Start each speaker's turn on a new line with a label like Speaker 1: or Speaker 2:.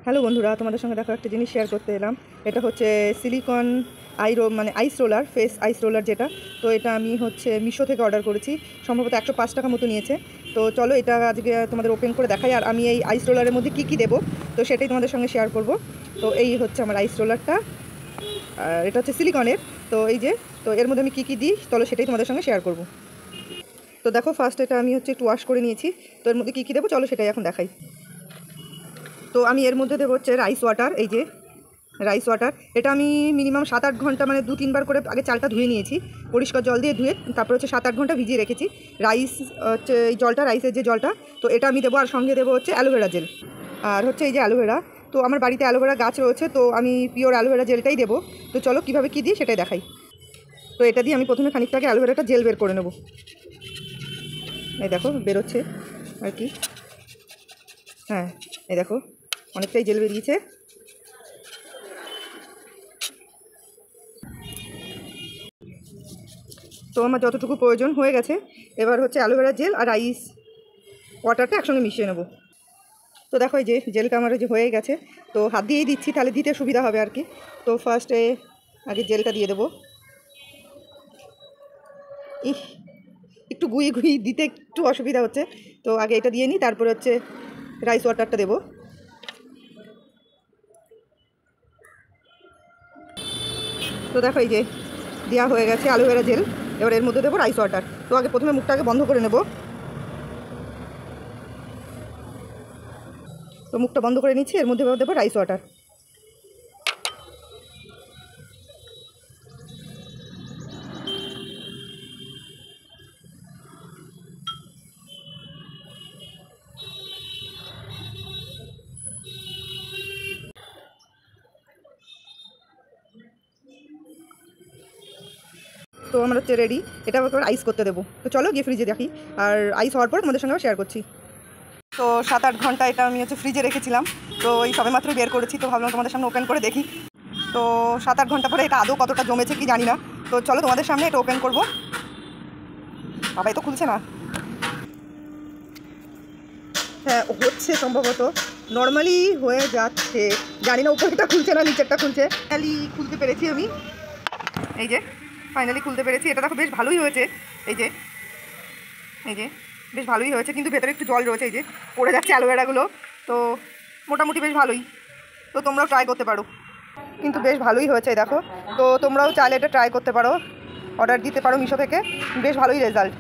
Speaker 1: Hello বন্ধুরা, তোমাদের সঙ্গে দেখো একটা জিনিস শেয়ার করতে এলাম। এটা হচ্ছে সিলিকন আইস রোলার, ফেস আইস রোলার যেটা। তো এটা আমি হচ্ছে মিশো থেকে অর্ডার করেছি, সম্ভবত 105 টাকা মতো নিয়েছে। তো চলো এটা আজকে তোমাদের ওপেন করে দেখাই, আর আমি এই আইস রোলারের মধ্যে কী কী দেবো তো সেটাই তোমাদের সঙ্গে শেয়ার করব। তো এই হচ্ছে আমার আইস রোলারটা, আর এটা হচ্ছে সিলিকনের। তো এই যে, তো এর মধ্যে আমি কী কী দিই চলো সেটাই তোমাদের সঙ্গে শেয়ার করব। তো দেখো, ফার্স্ট এটা আমি হচ্ছে একটু ওয়াশ করে নিয়েছি। তো এর মধ্যে কী কী দেবো চলো সেটাই এখন দেখাই। তো আমি এর মধ্যে দেবো হচ্ছে রাইস ওয়াটার। এই যে রাইস ওয়াটার, এটা আমি মিনিমাম 7-8 ঘন্টা, মানে 2-3 বার করে আগে চালটা ধুয়ে নিয়েছি, পরিষ্কার জল দিয়ে ধুয়ে, তারপর হচ্ছে 7-8 ঘন্টা ভিজিয়ে রেখেছি রাইস হচ্ছে এই জলটা, রাইসের যে জলটা। তো এটা আমি দেবো, আর সঙ্গে দেবো হচ্ছে অ্যালোভেরা জেল, আর হচ্ছে এই যে অ্যালোভেরা। তো আমার বাড়িতে অ্যালোভেরা গাছ রয়েছে, তো আমি পিওর অ্যালোভেরা জেলটাই দেবো। তো চলো কীভাবে কী দিই সেটাই দেখাই। তো এটা দিয়ে আমি প্রথমে খানিকটা আগে অ্যালোভেরাটা জেল বের করে নেব। এই দেখো বেরোচ্ছে আর কি, হ্যাঁ এই দেখো অনেকটাই জেল বেরিয়েছে। তো আমার যতটুকু প্রয়োজন হয়ে গেছে, এবার হচ্ছে অ্যালোভেরা জেল আর রাইস ওয়াটারটা একসঙ্গে মিশিয়ে নেব। তো দেখো এই যে জেলটা আমার যে হয়ে গেছে, তো হাত দিয়েই দিচ্ছি, তাহলে দিতে সুবিধা হবে আর কি। তো ফার্স্টে আগে জেলটা দিয়ে দেবো। একটু গুঁই দিতে একটু অসুবিধা হচ্ছে, তো আগে এটা দিয়ে নিই, তারপরে হচ্ছে রাইস ওয়াটারটা দেবো। তো দেখো এই যে দেওয়া হয়ে গেছে অ্যালোভেরা জেল, এবার এর মধ্যে দেবো রাইস ওয়াটার। তো আগে প্রথমে মুখটাকে বন্ধ করে নেব। তো মুখটা বন্ধ করে নিচ্ছি, এর মধ্যে দেবো রাইস ওয়াটার। তো আমরা হচ্ছে রেডি, এটা আবার আইস করতে দেবো। তো চলো গিয়ে ফ্রিজে দেখি, আর আইস হওয়ার পর তোমাদের সঙ্গে শেয়ার করছি। তো 7-8 ঘন্টা এটা আমি হচ্ছে ফ্রিজে রেখেছিলাম, তো এই সবে মাত্র বের করেছি, তো ভাবলাম তোমাদের সামনে ওপেন করে দেখি। তো 7-8 ঘন্টা পরে এটা আদৌ কতটা জমেছে কি জানি না। তো চলো তোমাদের সামনে এটা ওপেন করবো। বাবাই তো খুলছে না, হ্যাঁ হচ্ছে সম্ভবত, নর্মালি হয়ে যাচ্ছে, জানি না উপরেটা খুলছে না নিচেরটা খুলছে। ফাইনালি খুলতে পেরেছি আমি, এই যে ফাইনালি খুলতে পেরেছি। এটা দেখো বেশ ভালোই হয়েছে, এই যে বেশ ভালোই হয়েছে, কিন্তু ভেতরে একটু জল রয়েছে, এই যে পড়ে যাচ্ছে অ্যালোভেরাগুলো। তো মোটামুটি বেশ ভালোই, তো তোমরাও ট্রাই করতে পারো, কিন্তু বেশ ভালোই হয়েছে দেখো। তো তোমরাও চাইলে এটা ট্রাই করতে পারো, অর্ডার দিতে পারো মিশো থেকে, বেশ ভালোই রেজাল্ট।